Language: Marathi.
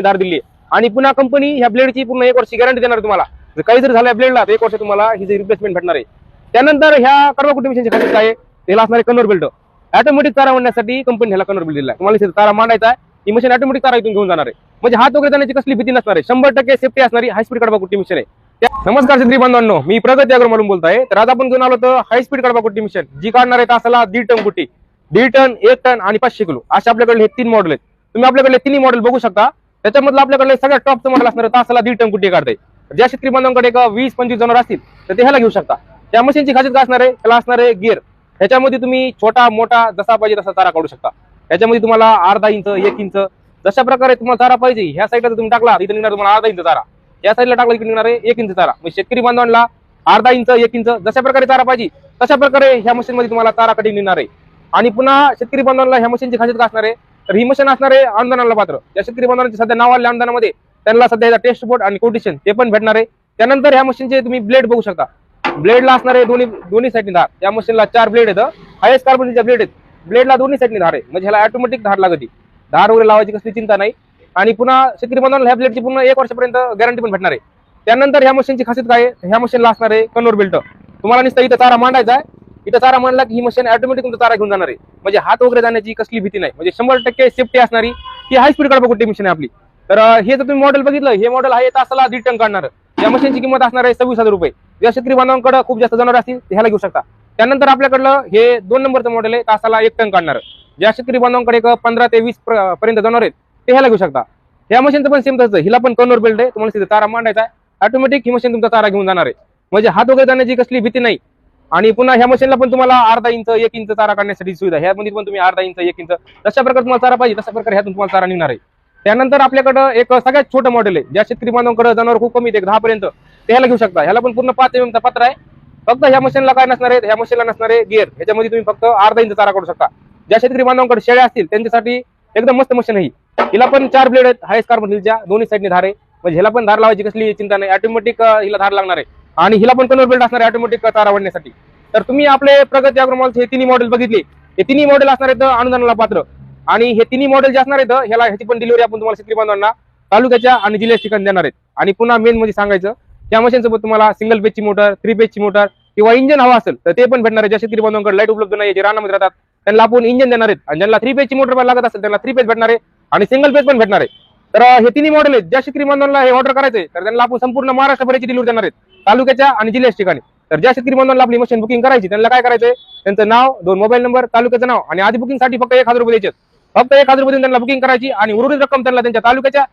धार दिली आणि पुन्हा कंपनी ह्या ब्लेडची पूर्ण 1 वर्ष गॅरंटी देणार तुम्हाला। जर काही जर झालं ब्लेडला 1 वर्ष तुम्हाला ही रिप्लेसमेंट भेटणार आहे। त्यानंतर ह्या कडवा कुटी मशीनची खासियत काय आहे, त्याला असणारे कन्व्हर बेल्ट ऑटोमॅटिक तारा मांडण्यासाठी कंपनी ह्याला कन्व्हर बेल्ट दिला। तुम्हाला तारा मांडायचा आहे, ही मशीन ऑटोमॅटिक तारा इथून घेऊन जाणार आहे, म्हणजे हात वगैरे जाण्याची कसली भीती नसणार आहे। 100% सेफ्टी असणारी हाय स्पीड कडवा कुटी मशीन आहे। नमस्कार शेतकरी बांधवांनो, मी प्रगती अग्रवाल बोलतोय। तर आज आपण घेऊन आलो तर हाय स्पीड कडवा कुटी मशीन, जी काढणार आहे तासाला 1.5 टन कुटी, 1.5 टन, 1 टन आणि 500 किलो असे आपल्याकडे हे 3 मॉडेल आहेत। तुम्ही आपल्याकडे 3 मॉडेल बघू शकता। त्याच्यामधलं आपल्याकडे सगळ्यात टॉपचं मॉडेल असणार आहे तासाला 1.5 टन कुटी काढते। ज्या शेतकरी बांधवांकडे 20-25 जनावर असतील तर ते ह्याला घेऊ शकता। त्या मशीनची खासियत काय असणार आहे, त्याला असणार आहे गिअर। ह्याच्यामध्ये तुम्ही छोटा मोठा जसा पाहिजे तसा चारा काढू शकता। त्याच्यामध्ये तुम्हाला अर्धा इंच, 1 इंच जशा प्रकारे तुम्हाला चारा पाहिजे ह्या साईडला तुम्ही टाकला इथे निघणार तुम्हाला अर्धा इंच चारा, या साईडला टाकला इथे निघणार आहे 1 इंच चारा। म्हणजे शेतकरी बांधवांना अर्धा इंच, 1 इंच जशा प्रकारे चारा पाहिजे तशा प्रकारे ह्या मशीन मध्ये तुम्हाला चारा कटिंग निघणार आहे। आणि पुन्हा शेतकरी बांधवांना ह्या मशीनची खासियत काय असणार आहे, तर ही मशीन असणार आहे अनुदानाला पात्र। या शेतकरी बांधवांचे सध्या नाव आलेल्या अनुदानामध्ये त्यांना सध्या टेस्ट रिपोर्ट आणि कोटेशन ते पण भेटणार आहे। त्यानंतर ह्या मशीनचे तुम्ही ब्लेड बघू शकता। ब्लेडला असणार आहे दोन्ही साईडनी धार। या मशीनला 4 ब्लेड आहेत, हायस्ट कार्बनचे ब्लेड आहेत। ब्लेडला दोन्ही साईडनी धार आहे, म्हणजे ह्याला ऑटोमॅटिक धार लागते, धार वगैरे लावायची कसली चिंता नाही। आणि पुन्हा शेतकरी बांधवांना ह्या ब्लेडची पूर्ण 1 वर्षापर्यंत गॅरंटी पण भेटणार आहे। त्यानंतर ह्या मशीनची खासियत काय आहे, ह्या मशीनला असणार आहे कन्व्हर बेल्ट। तुम्हाला नुसतं इथं चारा मांडायचा आहे, इथं चारा मांडला की ही मशीन ऑटोमॅटिक तुमचा चारा घेऊन जाणार आहे, म्हणजे हात वगैरे जाण्याची कसली भीती नाही। म्हणजे 100% सेफ्टी असणारी ही हाय स्पीड कडवा कुटी मशीन आहे आपली। तर हे जर तुम्ही मॉडेल बघितलं, हे मॉडेल आहे तासाला 1.5 टन काढणार। या मशीनची किंमत असणार आहे 26,000 रुपये। ज्या शेतकरी बांधवांकडे खूप जास्त जनावर असतील ते ह्याला घेऊ शकता। त्यानंतर आपल्याकडलं हे 2 नंबरचं मॉडेल आहे तासाला 1 टन काढणार। ज्या शेतकरी बांधवांकडे 15 ते 20 पर्यंत जनावर आहेत ते ह्याला घेऊ शकता। या मशीनचं पण सेम तसं, हिला पण कन्व्हर बेल्ट आहे। तुम्हाला तिथे तारा मांडायचा आहे, ऑटोमॅटिक ही मशीन तुमचा तारा घेऊन जाणार आहे, म्हणजे हात वगैरे जाण्याची कसली भीती नाही। आणि पुन्हा ह्या मशीनला पण तुम्हाला अर्धा इंच, 1 इंच चारा काढण्यासाठी सुविधा। ह्यामध्ये पण तुम्ही अर्धा इंच, 1 इंच जशा प्रकारे तुम्हाला चारा पाहिजे तशा प्रकारे ह्यातून तुम्हाला चारा निघणार आहे। त्यानंतर आपल्याकडं एक सगळ्यात छोटं मॉडेल आहे, ज्या शेतकरी बांधवांकडे जनावर खूप कमी आहेत 10 पर्यंत ते ह्याला घेऊ शकता। ह्याला पण पूर्ण 5 mm चा पत्रा आहे। फक्त ह्या मशीनला काय नसणार आहे, ह्या मशीनला नसणार आहे गिअर। ह्याच्यामध्ये तुम्ही फक्त अर्धा इंच चारा काढू शकता। ज्या शेतकरी बांधवांकडे शेळ्या असतील त्यांच्यासाठी एकदम मस्त मशीन आहे। हिला पण 4 ब्लेड आहेत, हायस्ट कार्बन हिलच्या दोन्ही साईडने धार आहे, म्हणजे ह्याला पण धार लावायची कसली चिंता नाही, ऑटोमॅटिक हिला धार लागणार आहे। आणि हिला पण कन्व्हर बेल्ट असणार आहे ऑटोमॅटिक चारा वाढण्यासाठी। तर तुम्ही आपले प्रगती अग्रवालचे हे 3 मॉडेल बघितले, हे 3 मॉडेल असणार आहेत अनुदानाला पात्र। आणि हे 3 मॉडेल जे असणार आहेत ह्याची पण डिलिव्हरी आपण तुम्हाला शेतकरी बांधवांना तालुक्याच्या आणि जिल्ह्याच्या ठिकाणी देणार आहेत। आणि पुन्हा मेन म्हणजे सांगायचं, त्या मशीनसोबत तुम्हाला सिंगल पेजची मोटर, 3 पेजची मोटर किंवा इंजन हवा असेल तर ते पण भेटणार आहे। ज्या शेतकरी बांधवांकडे लाईट उपलब्ध नाही, जे रानामध्ये राहतात त्यांना आपण इंजन देणार आहेत। आणि ज्यांना 3 पेजची मोटर लागत असेल त्यांना 3 पेज भेटणार आहे आणि सिंगल पेज पण भेटणार आहे। तर हे 3 मॉडेल आहेत। ज्या शेतकरी बांधवांना हे ऑर्डर करायचे तर त्यांना आपण संपूर्ण महाराष्ट्रभराची डिलिव्हरी देणार आहेत, तालुक्याच्या आणि जिल्ह्याच्या ठिकाणी। तर ज्या शेतकरी बांधवांना आपली मशीन बुकिंग करायची त्यांना काय करायचंय, त्यांचं नाव, 2 मोबाईल नंबर, तालुक्याचं नाव आणि आधी बुकिंगसाठी फक्त 1,000 रुपये द्यायचे। फक्त 1,000 रुपये देऊन त्यांना बुकिंग करायची आणि उर्वरित रक्कम त्यांना त्यांच्या तालुक्याच्या